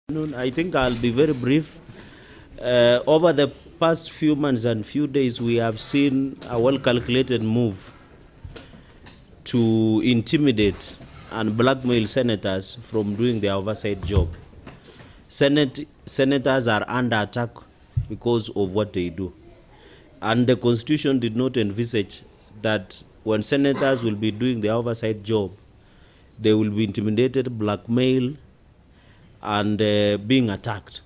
I think I'll be very brief. Over the past few months and few days, we have seen a well-calculated move to intimidate and blackmail senators from doing their oversight job. Senators are under attack because of what they do. And the Constitution did not envisage that when senators will be doing their oversight job, they will be intimidated, blackmailed, and being attacked.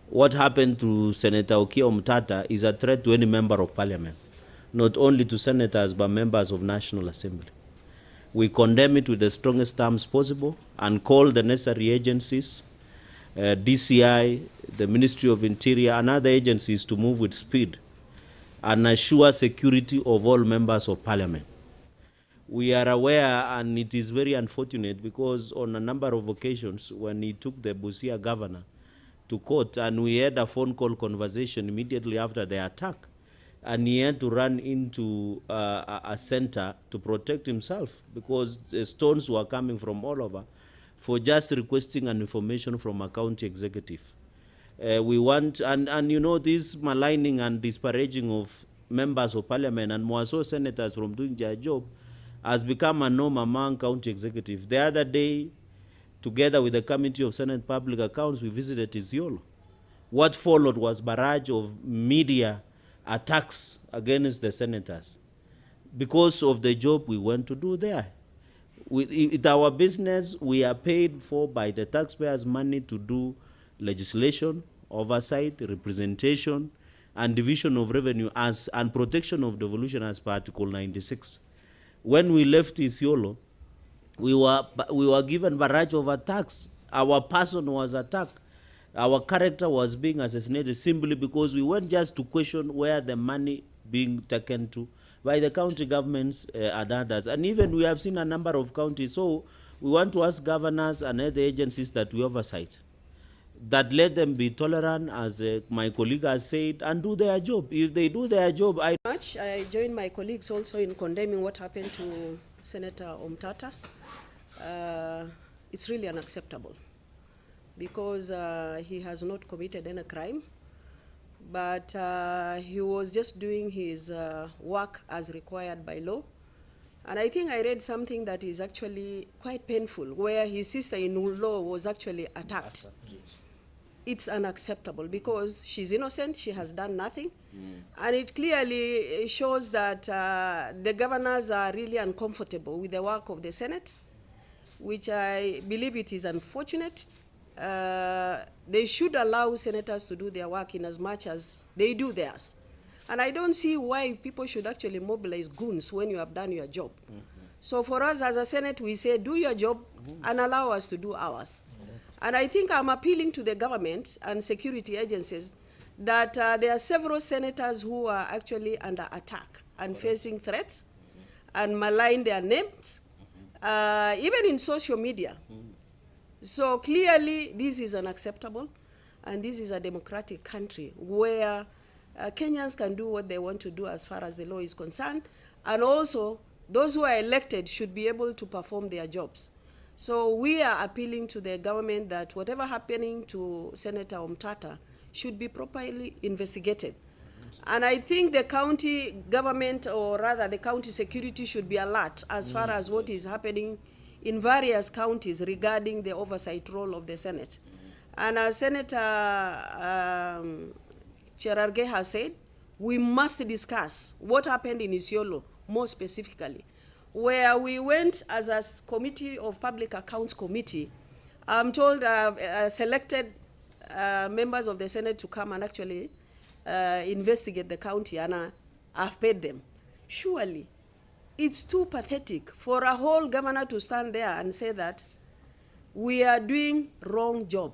What happened to Senator Okiya Omtatah is a threat to any member of parliament, not only to senators but members of National Assembly. We condemn it with the strongest terms possible and call the necessary agencies, DCI, the Ministry of Interior, and other agencies to move with speed and assure security of all members of parliament. We are aware, and it is very unfortunate, because on a number of occasions when he took the Busia governor to court, and we had a phone call conversation immediately after the attack, and he had to run into a center to protect himself because the stones were coming from all over for just requesting an information from a county executive. We want, and you know, this maligning and disparaging of members of parliament and more so senators from doing their job has become a norm among county executives. The other day, together with the Committee of Senate Public Accounts, we visited Isiolo. What followed was barrage of media attacks against the senators because of the job we went to do there. It's our business. We are paid for by the taxpayers' money to do legislation, oversight, representation, and division of revenue and protection of devolution as per Article 96. When we left Isiolo, we were given barrage of attacks. Our person was attacked. Our character was being assassinated simply because we went just to question where the money being taken to by the county governments and others. And even we have seen a number of counties. So we want to ask governors and other agencies that we oversight, that let them be tolerant, as my colleague has said, and do their job. If they do their job, I join my colleagues also in condemning what happened to Senator Omtatah. It's really unacceptable because he has not committed any crime, but he was just doing his work as required by law. And I think I read something that is actually quite painful, where his sister-in-law was actually attacked. It's unacceptable because she's innocent, she has done nothing. And it clearly shows that the governors are really uncomfortable with the work of the Senate, which I believe it is unfortunate. They should allow senators to do their work in as much as they do theirs. And I don't see why people should actually mobilize goons when you have done your job. So for us as a Senate, we say, do your job and allow us to do ours. And I think I'm appealing to the government and security agencies that there are several senators who are actually under attack and facing threats and malign their names, even in social media. So clearly this is unacceptable, and this is a democratic country where Kenyans can do what they want to do as far as the law is concerned, and also those who are elected should be able to perform their jobs. So we are appealing to the government that whatever happening to Senator Omtatah should be properly investigated. And I think the county government, or rather the county security, should be alert as far as what is happening in various counties regarding the oversight role of the Senate. And as Senator Cheregai has said, we must discuss what happened in Isiolo more specifically, where we went as a committee of Public Accounts Committee. I'm told selected members of the Senate to come and actually investigate the county, and I've paid them. Surely, it's too pathetic for a whole governor to stand there and say that we are doing wrong job.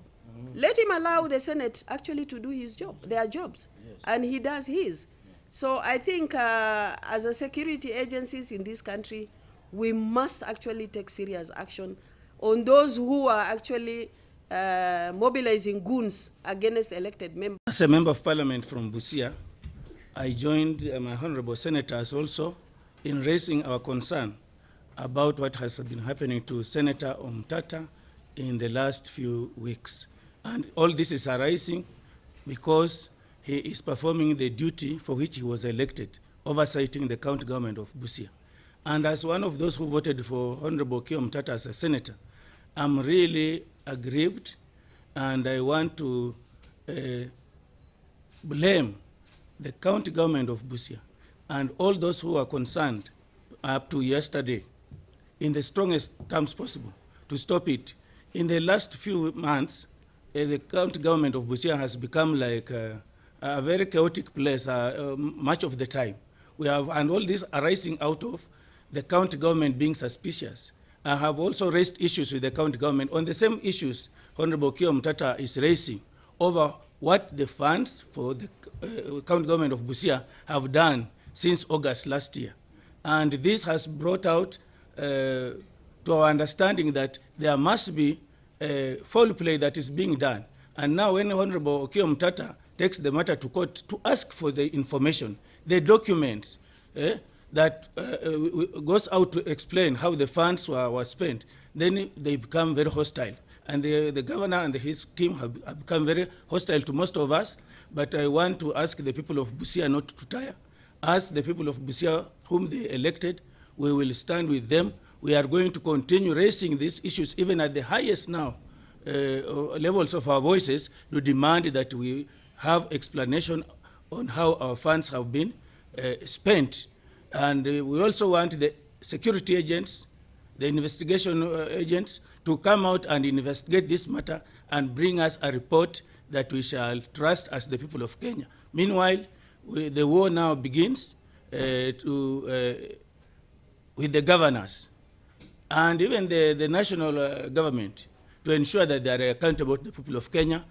Let him allow the Senate actually to do his job, their jobs, and he does his. So I think as a security agencies in this country, we must actually take serious action on those who are actually mobilizing goons against elected members. As a member of parliament from Busia, I joined my honorable senators also in raising our concern about what has been happening to Senator Omtatah in the last few weeks. And all this is arising because he is performing the duty for which he was elected, oversighting the county government of Busia. And as one of those who voted for Honorable Okiya Omtata as a senator, I'm really aggrieved, and I want to blame the county government of Busia and all those who are concerned up to yesterday in the strongest terms possible to stop it. In the last few months, the county government of Busia has become like a very chaotic place much of the time. We have, and all this arising out of the county government being suspicious. I have also raised issues with the county government on the same issues Honorable Okiya Omtata is raising over what the funds for the county government of Busia have done since August last year. And this has brought out to our understanding that there must be foul play that is being done. And now when Honorable Okiya Omtata takes the matter to court to ask for the information, the documents that goes out to explain how the funds were spent, then they become very hostile. And the governor and his team have become very hostile to most of us. But I want to ask the people of Busia not to tire. As the people of Busia, whom they elected, we will stand with them. We are going to continue raising these issues, even at the highest now levels of our voices, to demand that we have explanation on how our funds have been spent. And we also want the security agents, the investigation agents, to come out and investigate this matter and bring us a report that we shall trust as the people of Kenya. Meanwhile, the war now begins with the governors and even the national government to ensure that they are accountable to the people of Kenya